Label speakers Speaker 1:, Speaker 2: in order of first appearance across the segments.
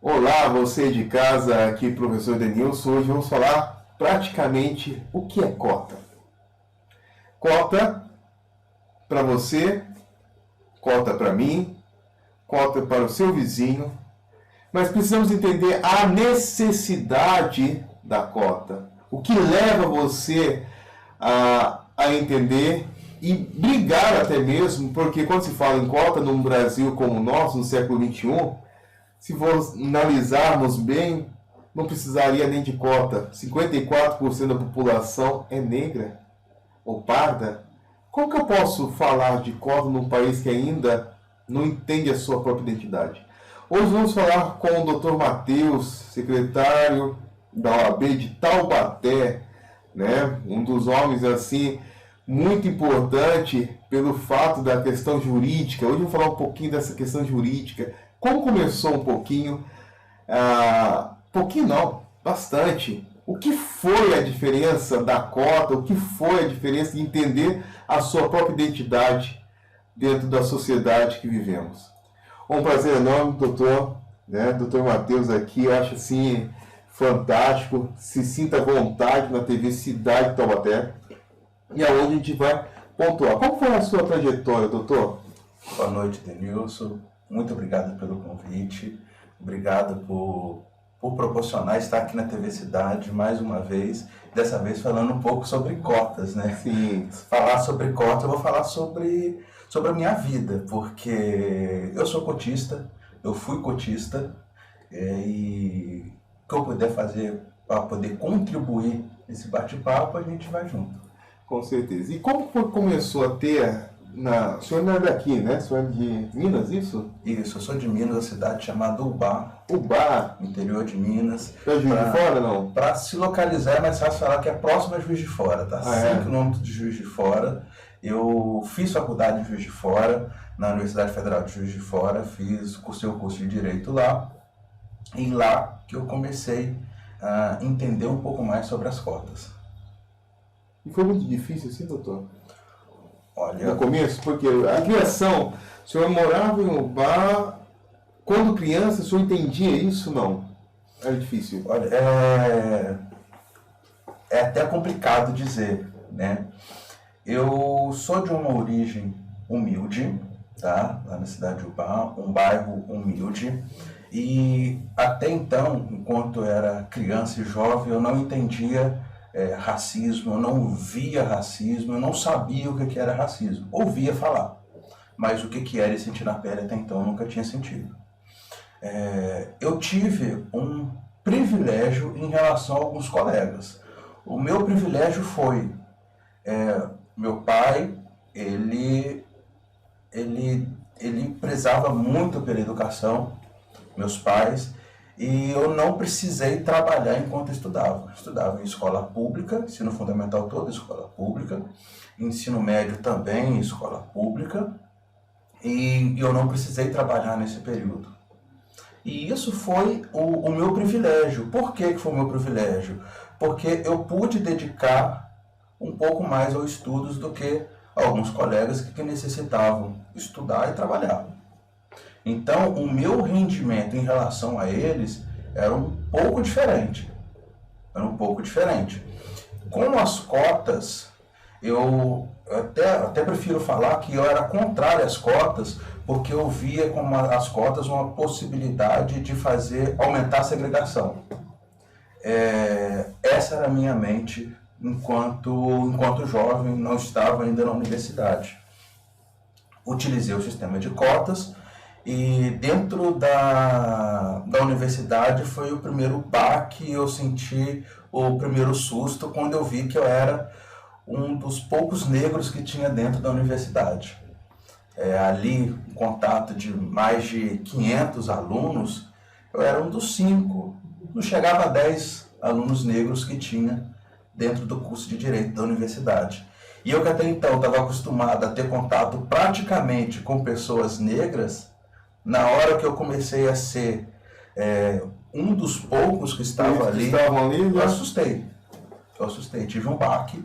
Speaker 1: Olá, você de casa, aqui professor Denilson. Hoje vamos falar praticamente o que é cota. Cota para você, cota para mim, cota para o seu vizinho, mas precisamos entender a necessidade da cota. O que leva você a entender e brigar até mesmo, porque quando se fala em cota num Brasil como o nosso, no século XXI, se analisarmos bem, não precisaria nem de cota. 54% da população é negra ou parda. Como que eu posso falar de cota num país que ainda não entende a sua própria identidade? Hoje vamos falar com o Dr. Matheus, secretário da OAB de Taubaté, né? Um dos homens assim muito importante pelo fato da questão jurídica. Hoje vamos falar um pouquinho dessa questão jurídica. Como começou um pouquinho, pouquinho não, bastante. O que foi a diferença da cota, o que foi a diferença de entender a sua própria identidade dentro da sociedade que vivemos. Um prazer enorme, doutor, né? Doutor Matheus aqui, eu acho assim fantástico, se sinta à vontade na TV Cidade de Taubaté, e aonde a gente vai pontuar. Qual foi a sua trajetória, doutor?
Speaker 2: Boa noite, Denilson. Muito obrigado pelo convite, obrigado por proporcionar estar aqui na TV Cidade mais uma vez, dessa vez falando um pouco sobre cotas, né?
Speaker 1: Sim.
Speaker 2: Falar sobre cota, eu vou falar sobre a minha vida, porque eu sou cotista, eu fui cotista, e o que eu puder fazer para poder contribuir nesse bate-papo, a gente vai junto.
Speaker 1: Com certeza. E como começou a ter... O senhor não é daqui, né? O senhor é de Minas, isso?
Speaker 2: Isso, eu sou de Minas, uma cidade chamada Ubá.
Speaker 1: Ubá?
Speaker 2: Interior de Minas.
Speaker 1: É Juiz de Fora, não?
Speaker 2: Para se localizar é mais fácil falar que é próximo a Juiz de Fora, tá? 5 quilômetros de Juiz de Fora. Eu fiz faculdade em Juiz de Fora, na Universidade Federal de Juiz de Fora, cursei o curso de Direito lá, e lá que eu comecei a entender um pouco mais sobre as cotas.
Speaker 1: E foi muito difícil assim, doutor?
Speaker 2: Olha,
Speaker 1: no começo, porque a criação, o senhor morava em Ubá, quando criança, o senhor entendia isso? Não? Era difícil?
Speaker 2: Olha, é até complicado dizer, né? Eu sou de uma origem humilde, tá? Lá na cidade de Ubá, um bairro humilde, e até então, enquanto eu era criança e jovem, eu não entendia racismo, eu não via racismo, eu não sabia o que era racismo. Ouvia falar, mas o que era e sentir na pele até então eu nunca tinha sentido. Eu tive um privilégio em relação a alguns colegas. O meu privilégio foi, meu pai, ele prezava muito pela educação, meus pais, e eu não precisei trabalhar enquanto estudava. Estudava em escola pública, ensino fundamental todo, escola pública, ensino médio também, escola pública, e eu não precisei trabalhar nesse período. E isso foi o meu privilégio. Por que foi o meu privilégio? Porque eu pude dedicar um pouco mais aos estudos do que alguns colegas que necessitavam estudar e trabalhar. Então, o meu rendimento em relação a eles era um pouco diferente. Com as cotas, eu até prefiro falar que eu era contrário às cotas, porque eu via como as cotas uma possibilidade de aumentar a segregação. Essa era a minha mente enquanto jovem, não estava ainda na universidade. Utilizei o sistema de cotas, e dentro da universidade foi o primeiro baque, eu senti o primeiro susto quando eu vi que eu era um dos poucos negros que tinha dentro da universidade. Ali, em contato de mais de 500 alunos, eu era um dos 5, não chegava a 10 alunos negros que tinha dentro do curso de Direito da universidade. E eu que até então estava acostumado a ter contato praticamente com pessoas negras, na hora que eu comecei a ser um dos poucos que estavam ali, eu assustei. Eu assustei, tive um baque.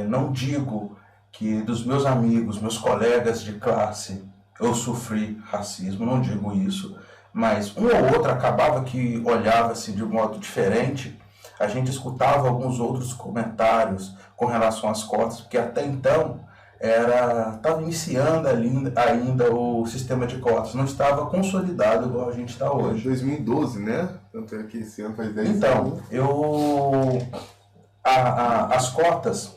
Speaker 2: Não digo que dos meus amigos, meus colegas de classe, eu sofri racismo, não digo isso, mas um ou outro acabava que olhava-se de um modo diferente. A gente escutava alguns outros comentários com relação às cotas, porque até então estava iniciando ainda o sistema de cotas, não estava consolidado igual a gente está hoje.
Speaker 1: 2012, né? Tanto é que esse ano faz 10
Speaker 2: anos. Então, as cotas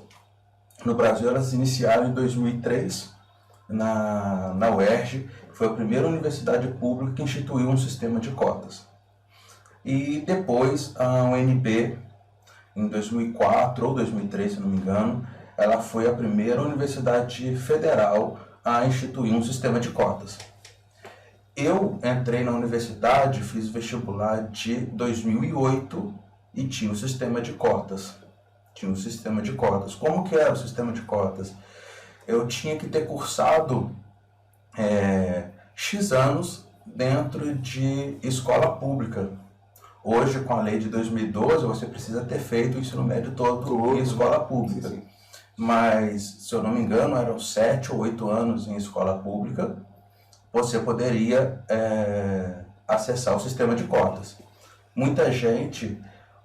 Speaker 2: no Brasil, elas iniciaram em 2003, na UERJ, que foi a primeira universidade pública que instituiu um sistema de cotas. E depois a UNB, em 2004 ou 2003, se não me engano, ela foi a primeira universidade federal a instituir um sistema de cotas. Eu entrei na universidade, fiz vestibular de 2008 e tinha um sistema de cotas. Como que era o sistema de cotas? Eu tinha que ter cursado X anos dentro de escola pública. Hoje, com a lei de 2012, você precisa ter feito o ensino médio todo em escola pública. Sim. Mas, se eu não me engano, eram 7 ou 8 anos em escola pública, você poderia acessar o sistema de cotas. Muita gente,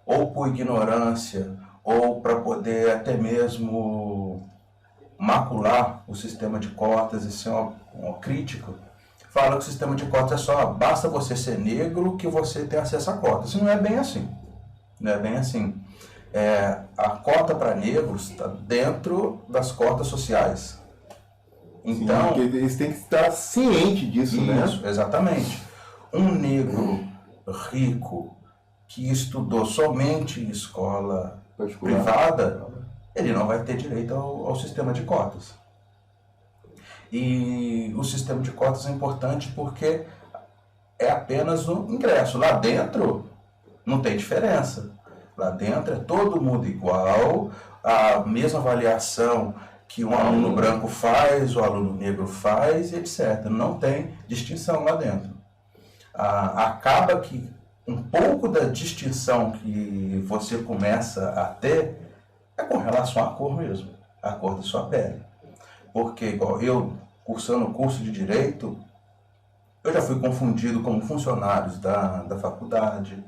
Speaker 2: ou por ignorância, ou para poder até mesmo macular o sistema de cotas e ser uma crítica, fala que o sistema de cotas é só basta você ser negro que você tem acesso a cotas. Isso não é bem assim. Não é bem assim. A cota para negros está dentro das cotas sociais. Então,
Speaker 1: sim, eles têm que estar cientes disso, né?
Speaker 2: Isso, exatamente. Um negro rico que estudou somente em escola privada, ele não vai ter direito ao sistema de cotas. E o sistema de cotas é importante porque é apenas um ingresso. Lá dentro não tem diferença. Lá dentro é todo mundo igual, a mesma avaliação que um aluno branco faz, o aluno negro faz, etc. Não tem distinção lá dentro. Acaba que um pouco da distinção que você começa a ter é com relação à cor mesmo, à cor da sua pele. Porque, igual eu, cursando o curso de Direito, eu já fui confundido como funcionários da faculdade,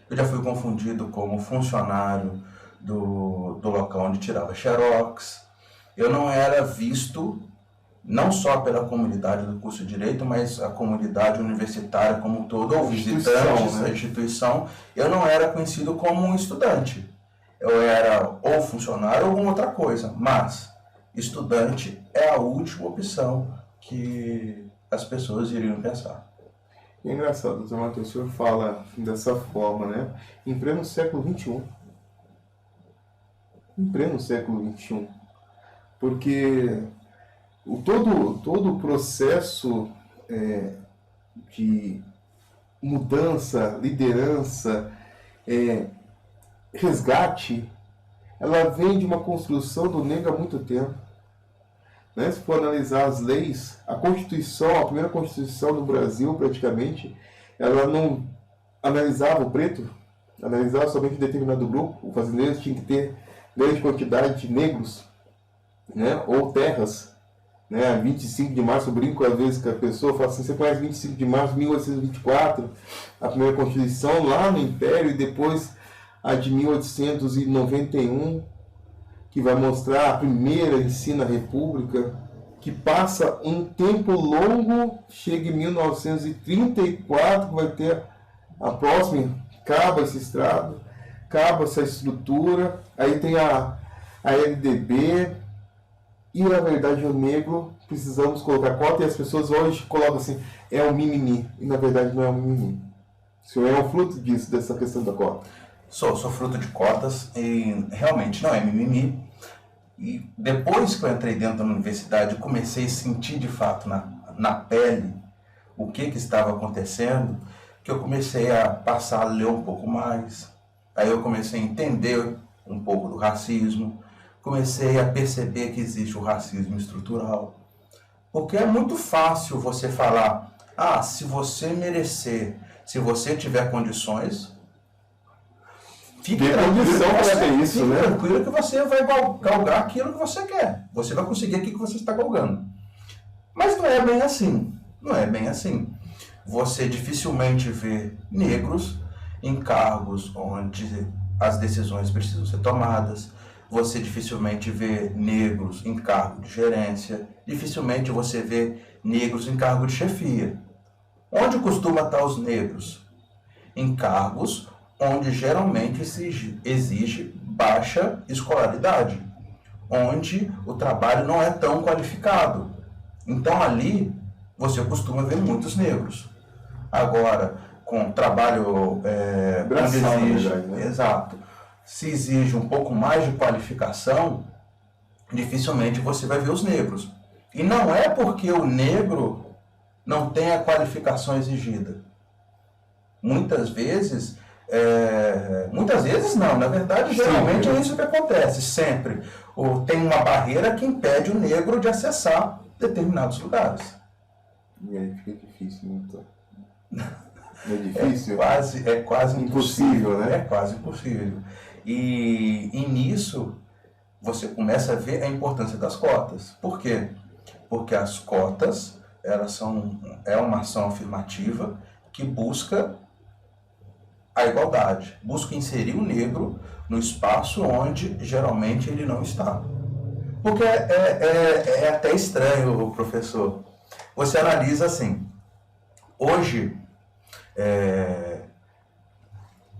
Speaker 2: eu já fui confundido como funcionário do local onde tirava xerox. Eu não era visto, não só pela comunidade do curso de Direito, mas a comunidade universitária como um todo, ou visitantes, né? A instituição, eu não era conhecido como um estudante. Eu era ou funcionário ou alguma outra coisa, mas estudante é a última opção que as pessoas iriam pensar.
Speaker 1: É engraçado, doutor Matheus, o senhor fala dessa forma, né? Em pleno século XXI. Em pleno século XXI. Porque todo o processo de mudança, liderança, resgate, ela vem de uma construção do negro há muito tempo. Né? Se for analisar as leis, a Constituição, a primeira Constituição do Brasil, praticamente, ela não analisava o preto, analisava somente um determinado grupo. O fazendeiro tinha que ter grande quantidade de negros, né? Ou terras. Né? 25 de março, eu brinco às vezes com a pessoa, fala assim, você conhece 25 de março de 1824, a primeira Constituição lá no Império, e depois a de 1891, que vai mostrar a primeira em si na República, que passa um tempo longo, chega em 1934, que vai ter a próxima, acaba esse estrado, acaba essa estrutura, aí tem a LDB, e na verdade o negro, precisamos colocar cota, e as pessoas hoje colocam assim, é um mimimi, e na verdade não é um mimimi. O senhor é um fruto disso, dessa questão da cota?
Speaker 2: Sou fruto de cotas e realmente não é mimimi. E depois que eu entrei dentro da universidade, comecei a sentir de fato na pele o que estava acontecendo, que eu comecei a passar a ler um pouco mais. Aí eu comecei a entender um pouco do racismo, comecei a perceber que existe o racismo estrutural. Porque é muito fácil você falar, se você merecer, se você tiver condições, fique tranquilo que você vai galgar aquilo que você quer. Você vai conseguir aquilo que você está galgando. Mas não é bem assim. Não é bem assim. Você dificilmente vê negros em cargos onde as decisões precisam ser tomadas. Você dificilmente vê negros em cargo de gerência. Dificilmente você vê negros em cargo de chefia. Onde costuma estar os negros? Em cargos onde geralmente exige baixa escolaridade, onde o trabalho não é tão qualificado. Então ali você costuma ver muitos negros. Agora, com trabalho exato, se exige um pouco mais de qualificação, dificilmente você vai ver os negros. E não é porque o negro não tem a qualificação exigida. Muitas vezes não, na verdade, geralmente é isso que acontece, sempre. Tem uma barreira que impede o negro de acessar determinados lugares.
Speaker 1: E aí fica difícil, né? É difícil?
Speaker 2: É quase impossível,
Speaker 1: né?
Speaker 2: É quase impossível. E nisso, você começa a ver a importância das cotas. Por quê? Porque as cotas, é uma ação afirmativa que busca a igualdade, busca inserir o negro no espaço onde geralmente ele não está. Porque é até estranho, professor. Você analisa assim, hoje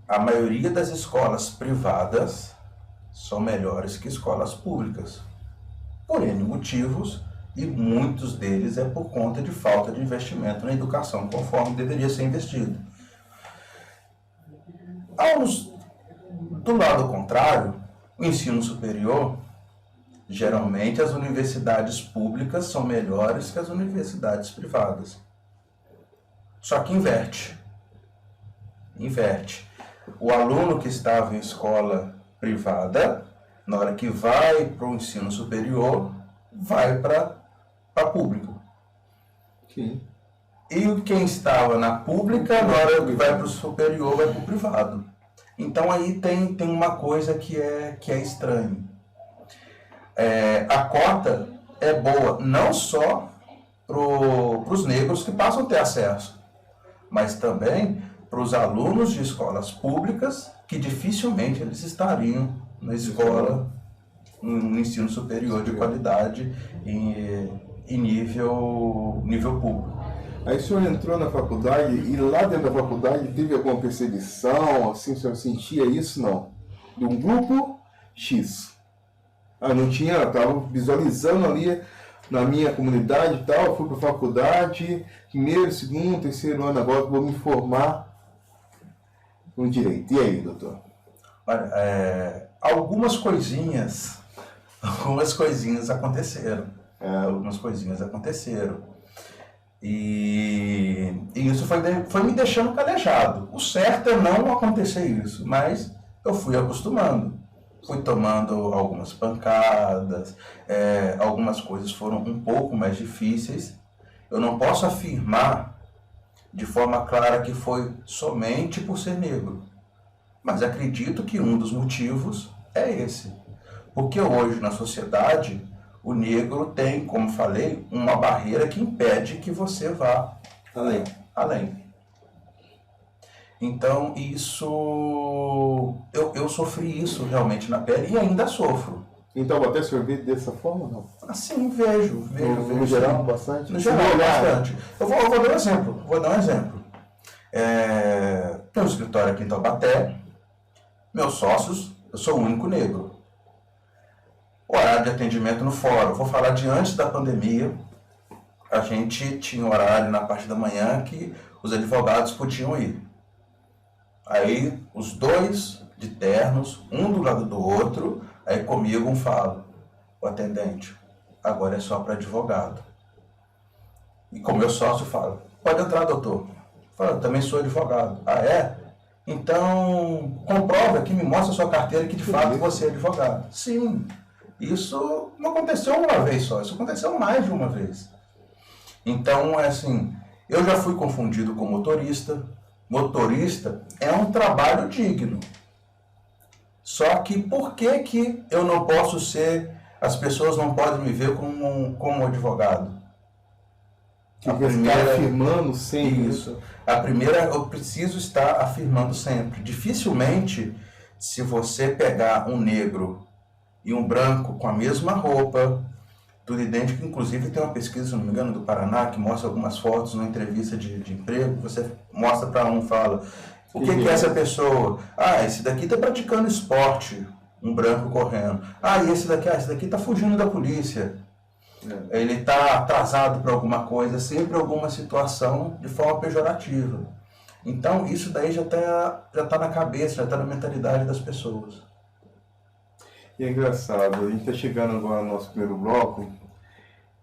Speaker 2: a maioria das escolas privadas são melhores que escolas públicas, por N motivos, e muitos deles é por conta de falta de investimento na educação, conforme deveria ser investido. Do lado contrário, o ensino superior, geralmente as universidades públicas são melhores que as universidades privadas. Só que inverte. O aluno que estava em escola privada, na hora que vai para o ensino superior, vai para público.
Speaker 1: Sim.
Speaker 2: E quem estava na pública, na hora que vai para o superior, vai para o privado. Então aí tem uma coisa que é estranho. A cota é boa não só para os negros que passam a ter acesso, mas também para os alunos de escolas públicas que dificilmente eles estariam na escola, no ensino superior de qualidade em nível público.
Speaker 1: Aí o senhor entrou na faculdade e lá dentro da faculdade teve alguma perseguição, assim, o senhor sentia isso? Não. De um grupo X. Não tinha, eu estava visualizando ali na minha comunidade e tal, fui para a faculdade, primeiro, segundo, terceiro ano, agora vou me formar no direito. E aí, doutor?
Speaker 2: Olha, algumas coisinhas aconteceram. E isso foi me deixando calejado. O certo é não acontecer isso, mas eu fui acostumando. Fui tomando algumas pancadas, algumas coisas foram um pouco mais difíceis. Eu não posso afirmar de forma clara que foi somente por ser negro, mas acredito que um dos motivos é esse. Porque hoje na sociedade o negro tem, como falei, uma barreira que impede que você vá além. Então isso, eu sofri isso realmente na pele e ainda sofro.
Speaker 1: Então até sorvete dessa forma ou não?
Speaker 2: Assim, vejo.
Speaker 1: No geral, bastante?
Speaker 2: No geral, bastante. Eu vou dar um exemplo. Tem um escritório aqui em Taubaté, meus sócios, eu sou o único negro. Horário de atendimento no fórum, vou falar de antes da pandemia, a gente tinha horário na parte da manhã que os advogados podiam ir. Aí os dois de ternos, um do lado do outro, aí comigo fala, o atendente, agora é só para advogado. E com meu sócio fala, pode entrar, doutor. Fala, eu também sou advogado. Ah, é? Então, comprova aqui, me mostra a sua carteira que de fato você é advogado. Sim, isso não aconteceu uma vez só, isso aconteceu mais de uma vez. Então, assim, eu já fui confundido com motorista. Motorista é um trabalho digno. Só que por que eu não posso ser, as pessoas não podem me ver como advogado?
Speaker 1: A primeira, afirmando sempre.
Speaker 2: Isso. A primeira, eu preciso estar afirmando sempre. Dificilmente, se você pegar um negro e um branco com a mesma roupa, tudo idêntico, inclusive tem uma pesquisa, se não me engano, do Paraná, que mostra algumas fotos numa entrevista de emprego, você mostra para um, fala, o que é essa pessoa? Ah, esse daqui está praticando esporte, um branco correndo. Ah, e esse daqui está fugindo da polícia. Ele está atrasado para alguma coisa, sempre alguma situação de forma pejorativa. Então, isso daí já tá na cabeça, já está na mentalidade das pessoas.
Speaker 1: E é engraçado, a gente está chegando agora no nosso primeiro bloco,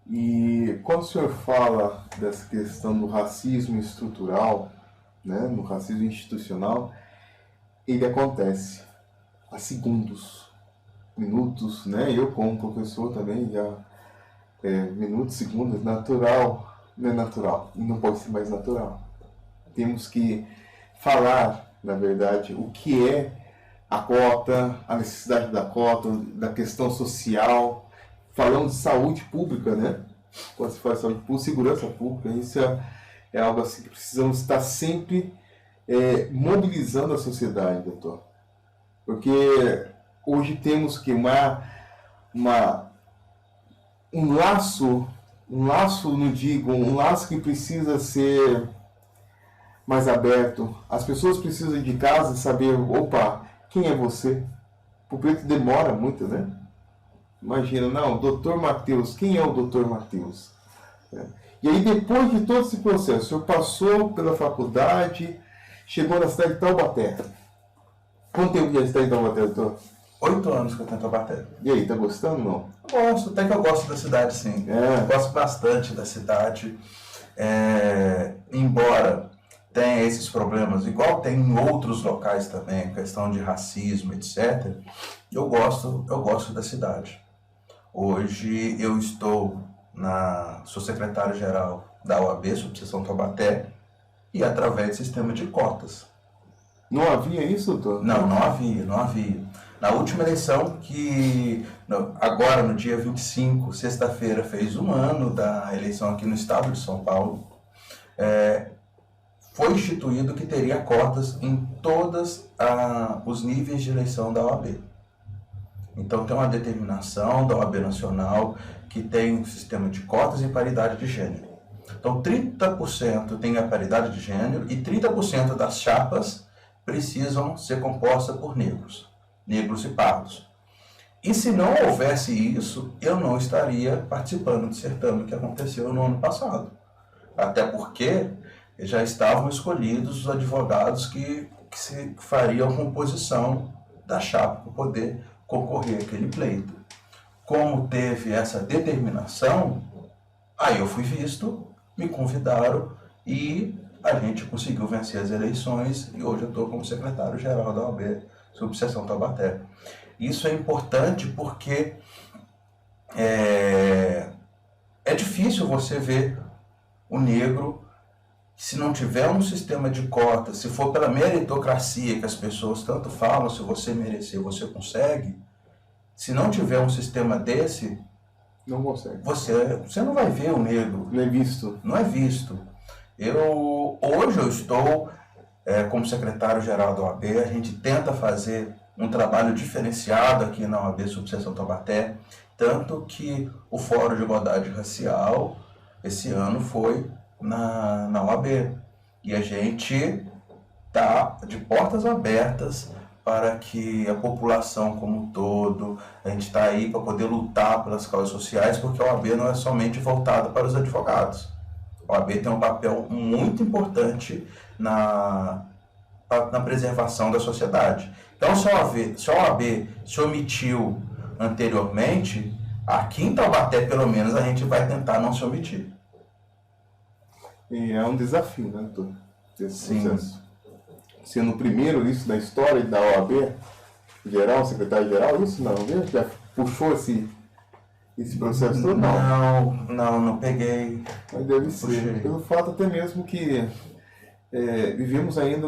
Speaker 1: e quando o senhor fala dessa questão do racismo estrutural, né, no racismo institucional, ele acontece a segundos, minutos, né? Eu como professor também já minutos, segundos, natural, não é natural, não pode ser mais natural. Temos que falar, na verdade, o que é a cota, a necessidade da cota, da questão social, falando de saúde pública, né? Quando se fala de saúde pública, segurança pública, isso é algo assim que precisamos estar sempre mobilizando a sociedade, doutor. Porque hoje temos que um laço, não digo, um laço que precisa ser mais aberto. As pessoas precisam de casa saber, opa, quem é você? O preto demora muito, né? Imagina, não, doutor Matheus, quem é o doutor Matheus? E aí depois de todo esse processo, o senhor passou pela faculdade, chegou na cidade de Taubaté. Quanto tempo já está em Taubaté, doutor?
Speaker 2: 8 anos que eu estou em Taubaté.
Speaker 1: E aí, tá gostando ou não?
Speaker 2: Gosto, até que eu gosto da cidade, sim. Eu gosto bastante da cidade. Embora tenha esses problemas, igual tem em outros locais também, questão de racismo, etc., eu gosto da cidade. Hoje eu sou secretário-geral da OAB, Subseção Taubaté, e através do sistema de cotas.
Speaker 1: Não havia isso, doutor?
Speaker 2: Não havia. Na última eleição, agora no dia 25, sexta-feira, fez 1 ano da eleição aqui no estado de São Paulo, foi instituído que teria cotas em todos os níveis de eleição da OAB. Então tem uma determinação da OAB Nacional que tem um sistema de cotas e paridade de gênero. Então 30% tem a paridade de gênero e 30% das chapas precisam ser compostas por negros e pardos. E se não houvesse isso, eu não estaria participando do certame que aconteceu no ano passado. Até porque já estavam escolhidos os advogados que se fariam a composição da chapa para poder concorrer àquele pleito. Como teve essa determinação, aí eu fui visto, me convidaram e a gente conseguiu vencer as eleições e hoje eu estou como secretário-geral da OAB, Subseção Taubaté. Isso é importante porque é difícil você ver o negro, se não tiver um sistema de cotas, se for pela meritocracia que as pessoas tanto falam, se você merecer, você consegue. Se não tiver um sistema desse,
Speaker 1: não consegue.
Speaker 2: Você não vai ver o negro.
Speaker 1: Não é visto.
Speaker 2: Não é visto. Hoje eu estou como secretário-geral da OAB, a gente tenta fazer um trabalho diferenciado aqui na OAB Subseção Taubaté, tanto que o Fórum de Igualdade Racial esse ano foi na OAB. E a gente está de portas abertas para que a população como um todo, a gente está aí para poder lutar pelas causas sociais, porque a OAB não é somente voltada para os advogados. A OAB tem um papel muito importante na preservação da sociedade. Então, se a OAB se omitiu anteriormente, aqui em Taubaté, pelo menos, a gente vai tentar não se omitir.
Speaker 1: E é um desafio, né, doutor? desse
Speaker 2: Sim.
Speaker 1: processo? Sendo o primeiro isso na história da OAB geral, secretário-geral, isso não, viu? Já puxou esse processo todo?
Speaker 2: Não peguei.
Speaker 1: Mas deve
Speaker 2: Puxei.
Speaker 1: ser, pelo fato até mesmo que vivemos ainda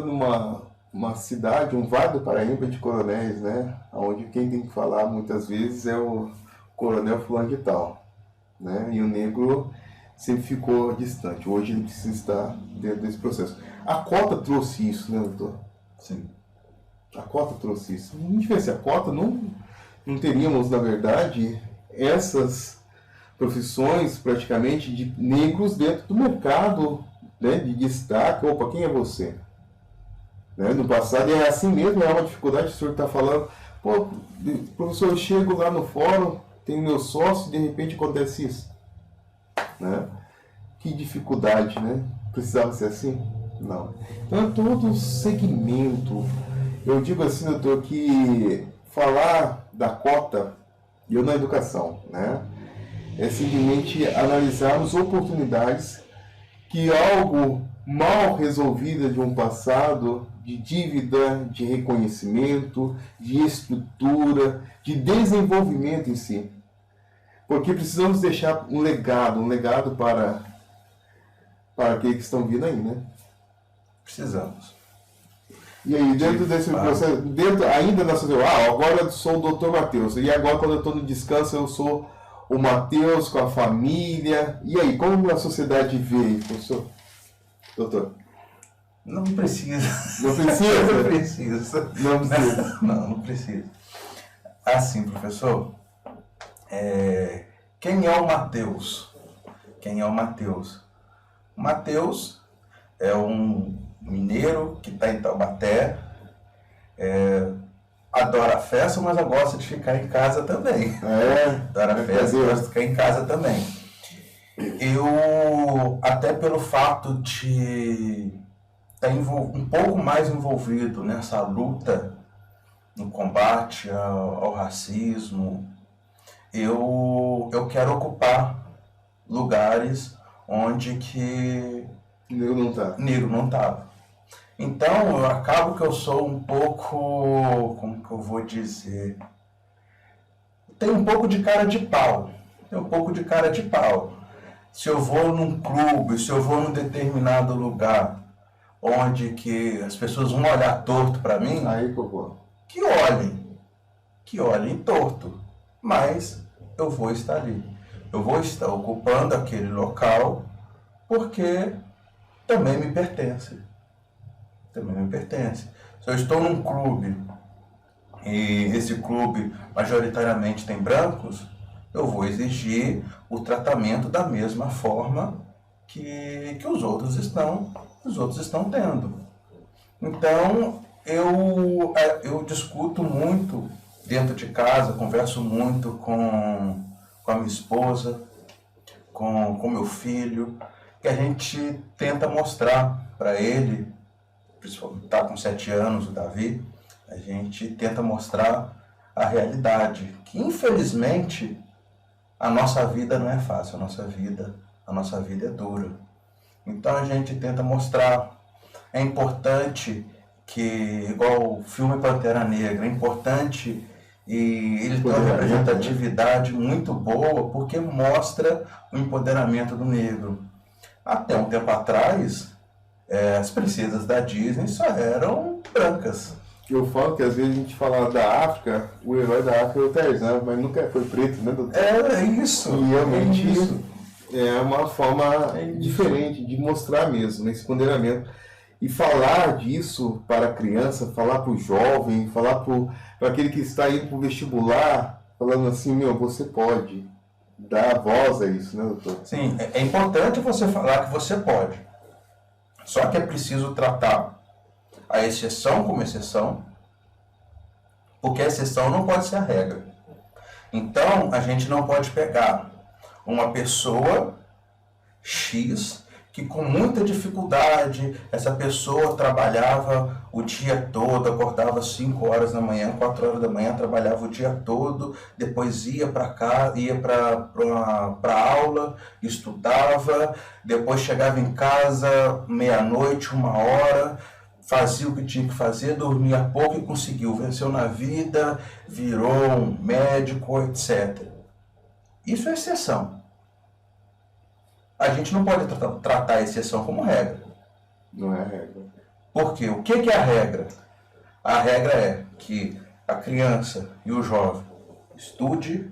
Speaker 1: uma cidade, um vale do Paraíba de coronéis, né? Onde quem tem que falar muitas vezes é o coronel fulano de tal, né? E o negro sempre ficou distante. Hoje ele precisa estar dentro desse processo. A cota trouxe isso, né, doutor?
Speaker 2: Sim.
Speaker 1: A cota trouxe isso. Se não tivesse a cota, não teríamos, na verdade, essas profissões praticamente de negros dentro do mercado, né, de destaque. Opa, quem é você? Né? No passado é assim mesmo, é uma dificuldade, o senhor está falando. Pô, professor, eu chego lá no fórum, tenho meu sócio e de repente acontece isso. Né? Que dificuldade, né? Precisava ser assim? Não. Então é todo segmento. Eu digo assim, doutor, que falar da cota, e eu na educação, né? É simplesmente analisarmos oportunidades que algo mal resolvido de um passado, de dívida, de reconhecimento, de estrutura, de desenvolvimento em si. Porque precisamos deixar um legado para aqueles que estão vindo aí, né?
Speaker 2: Precisamos.
Speaker 1: E aí, dentro desse processo, ainda na sociedade, agora eu sou o Dr. Matheus, e agora quando eu estou no descanso eu sou o Matheus com a família. E aí, como a sociedade vê, professor? Doutor?
Speaker 2: Não precisa.
Speaker 1: Não precisa?
Speaker 2: Não precisa.
Speaker 1: Não precisa.
Speaker 2: Não precisa. Assim, professor, quem é o Matheus? Quem é o Matheus? O Matheus é um mineiro que está em Taubaté, adora a festa, mas gosta de ficar em casa também. Adora a festa, gosta de ficar em casa também. Eu, até pelo fato de estar um pouco mais envolvido nessa luta, no combate ao racismo, eu quero ocupar lugares onde que negro não estava. Então, eu acabo que eu sou um pouco, como que eu vou dizer, tenho um pouco de cara de pau. Se eu vou num clube, se eu vou num determinado lugar onde que as pessoas vão olhar torto para mim,
Speaker 1: aí, cocô,
Speaker 2: que olhem torto, mas eu vou estar ali. Eu vou estar ocupando aquele local porque também me pertence. Se eu estou num clube e esse clube majoritariamente tem brancos, eu vou exigir o tratamento da mesma forma que os outros estão tendo. Então, eu discuto muito dentro de casa, converso muito com a minha esposa, com meu filho, que a gente tenta mostrar para ele, principalmente está com 7 anos, o Davi, a gente tenta mostrar a realidade, que infelizmente a nossa vida não é fácil, a nossa vida é dura. Então a gente tenta mostrar, é importante que, igual o filme Pantera Negra, é importante e ele tem uma representatividade muito boa porque mostra o empoderamento do negro. Até um tempo atrás, as princesas da Disney só eram brancas.
Speaker 1: Eu falo que às vezes a gente fala da África, o herói da África é o Tarzan, mas nunca foi preto, né, doutor?
Speaker 2: É isso.
Speaker 1: E realmente é uma forma diferente de mostrar mesmo, esse empoderamento. E falar disso para a criança, falar para o jovem, falar para aquele que está indo para o vestibular, falando assim, você pode dar voz a isso, né, doutor?
Speaker 2: Sim, é importante você falar que você pode. Só que é preciso tratar a exceção como exceção, porque a exceção não pode ser a regra. Então, a gente não pode pegar uma pessoa X que com muita dificuldade essa pessoa trabalhava o dia todo, acordava 5 horas da manhã, 4 horas da manhã, trabalhava o dia todo, depois ia para cá, ia para aula, estudava, depois chegava em casa meia-noite, 1 hora, fazia o que tinha que fazer, dormia pouco e conseguiu, venceu na vida, virou um médico, etc. Isso é exceção. A gente não pode tratar a exceção como regra.
Speaker 1: Não é a regra.
Speaker 2: Por quê? O que é a regra? A regra é que a criança e o jovem estude,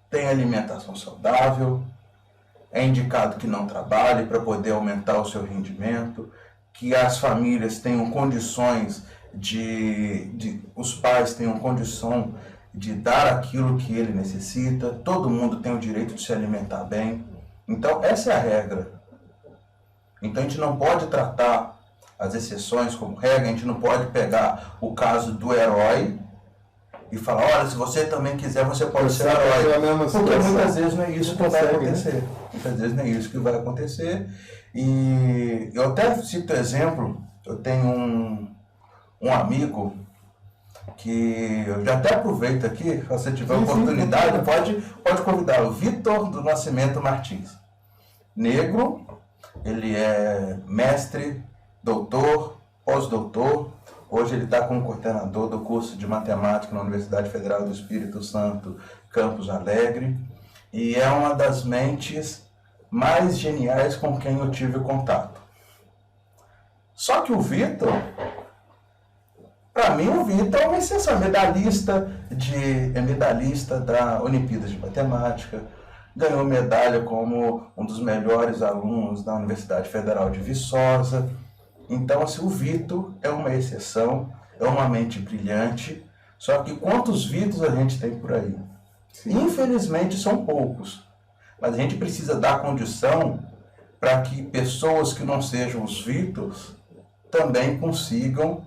Speaker 2: tenha alimentação saudável, é indicado que não trabalhe para poder aumentar o seu rendimento, que as famílias tenham condições os pais tenham condição de dar aquilo que ele necessita, todo mundo tem o direito de se alimentar bem. Então, essa é a regra. Então, a gente não pode tratar as exceções como regra, a gente não pode pegar o caso do herói e falar, olha, se você também quiser, você pode ser herói. Porque muitas vezes não é isso que vai acontecer. Muitas vezes não é isso que vai acontecer. E eu até cito exemplo, eu tenho um amigo que eu já até aproveito aqui, se você tiver oportunidade, pode convidar o Vitor do Nascimento Martins. Negro, ele é mestre, doutor, pós-doutor. Hoje ele está como coordenador do curso de matemática na Universidade Federal do Espírito Santo, Campos Alegre. E é uma das mentes mais geniais com quem eu tive contato. Só que o Vitor, para mim o Vitor é uma exceção, medalhista da Olimpíadas de Matemática, ganhou medalha como um dos melhores alunos da Universidade Federal de Viçosa. Então, assim, o Vitor é uma exceção, é uma mente brilhante, só que quantos Vitors a gente tem por aí? Sim. Infelizmente são poucos, mas a gente precisa dar condição para que pessoas que não sejam os Vitors também consigam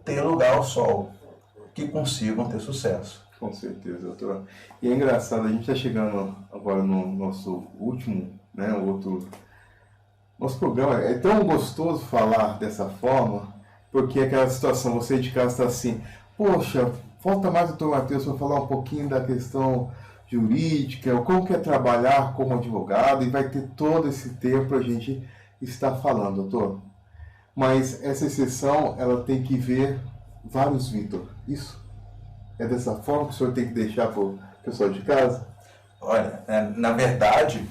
Speaker 2: ter lugar ao sol, que consigam ter sucesso.
Speaker 1: Com certeza, doutor. E é engraçado, a gente está chegando agora no nosso último, nosso programa. É tão gostoso falar dessa forma, porque aquela situação, você de casa está assim, poxa, falta mais o doutor Matheus para falar um pouquinho da questão jurídica, ou como que é trabalhar como advogado, e vai ter todo esse tempo para a gente estar falando, doutor. Mas essa exceção, ela tem que ver vários Vitor. Isso? É dessa forma que o senhor tem que deixar para o pessoal de casa?
Speaker 2: Olha, na verdade,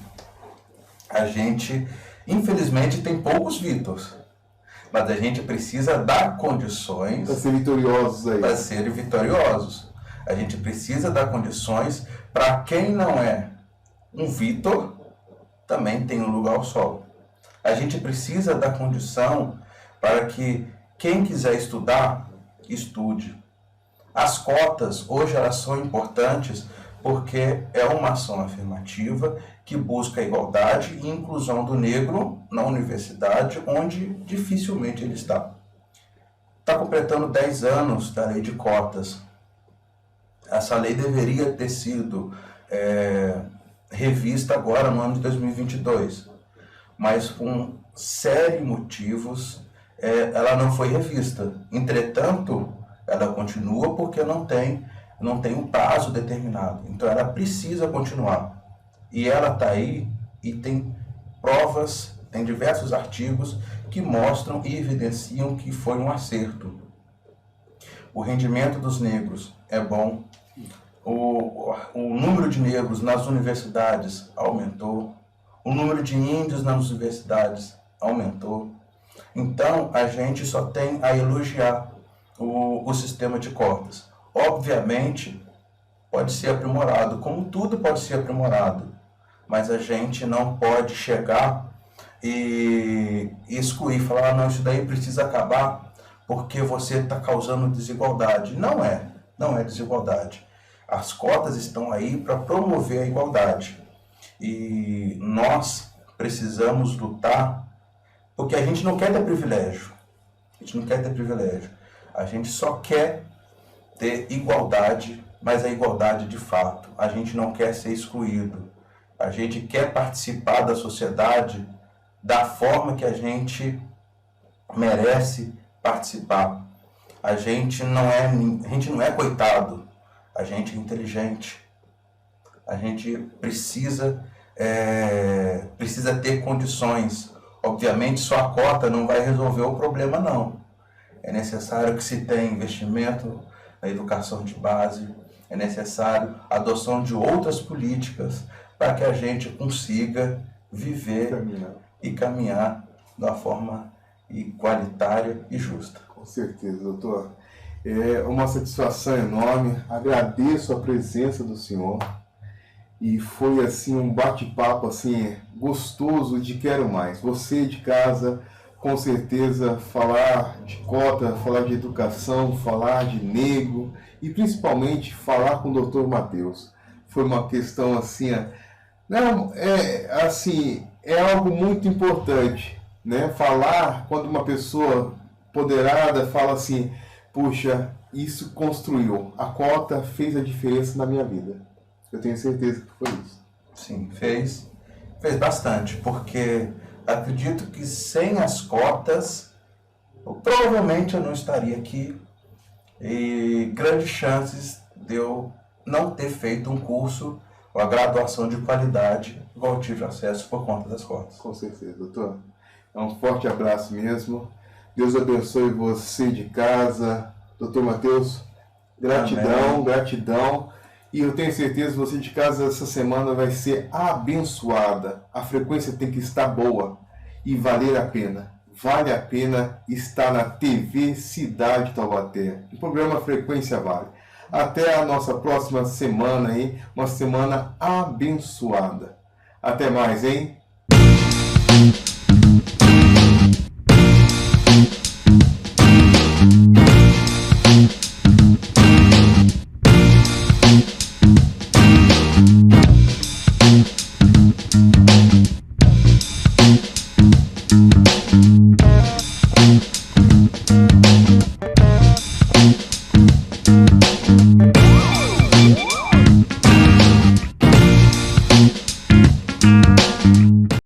Speaker 2: a gente, infelizmente, tem poucos Vitors. Mas a gente precisa dar condições...
Speaker 1: Para ser vitoriosos aí.
Speaker 2: Para serem vitoriosos. A gente precisa dar condições para quem não é um Vitor, também tem um lugar ao sol. A gente precisa dar condição para que quem quiser estudar, estude. As cotas, hoje, elas são importantes porque é uma ação afirmativa que busca a igualdade e inclusão do negro na universidade, onde dificilmente ele está. Está completando 10 anos da lei de cotas. Essa lei deveria ter sido revista agora no ano de 2022, mas por uma série de motivos ela não foi revista. Entretanto, ela continua porque não tem um prazo determinado. Então ela precisa continuar. E ela está aí e tem provas, tem diversos artigos que mostram e evidenciam que foi um acerto. O rendimento dos negros é bom. O número de negros nas universidades aumentou. O número de índios nas universidades aumentou. Então a gente só tem a elogiar o sistema de cotas. Obviamente, pode ser aprimorado, como tudo pode ser aprimorado, mas a gente não pode chegar e excluir, falar, não, isso daí precisa acabar porque você está causando desigualdade. Não é desigualdade. As cotas estão aí para promover a igualdade. E nós precisamos lutar, porque a gente não quer ter privilégio. A gente só quer ter igualdade, mas a igualdade de fato. A gente não quer ser excluído. A gente quer participar da sociedade da forma que a gente merece participar. A gente não é coitado, a gente é inteligente. A gente precisa ter condições. Obviamente, só a cota não vai resolver o problema, não. É necessário que se tenha investimento na educação de base, é necessário a adoção de outras políticas para que a gente consiga viver e caminhar de uma forma igualitária e justa.
Speaker 1: Com certeza, doutor. É uma satisfação enorme. Agradeço a presença do senhor. E foi assim um bate-papo assim gostoso de quero mais. Você de casa, com certeza, falar de cota, falar de educação, falar de negro e principalmente falar com o Dr. Matheus. Foi uma questão assim, não, é algo muito importante, né? Falar quando uma pessoa poderada fala assim, puxa, isso construiu, a cota fez a diferença na minha vida. Eu tenho certeza que foi isso.
Speaker 2: Sim, fez bastante, porque acredito que sem as cotas, provavelmente eu não estaria aqui e grandes chances de eu não ter feito um curso ou a graduação de qualidade igual eu tive acesso por conta das cotas.
Speaker 1: Com certeza, doutor. É um forte abraço mesmo. Deus abençoe você de casa. Doutor Matheus, gratidão, amém. Gratidão. E eu tenho certeza que você de casa essa semana vai ser abençoada. A frequência tem que estar boa e valer a pena. Vale a pena estar na TV Cidade Taubaté. O programa Frequência Vale. Até a nossa próxima semana, hein? Uma semana abençoada. Até mais, hein?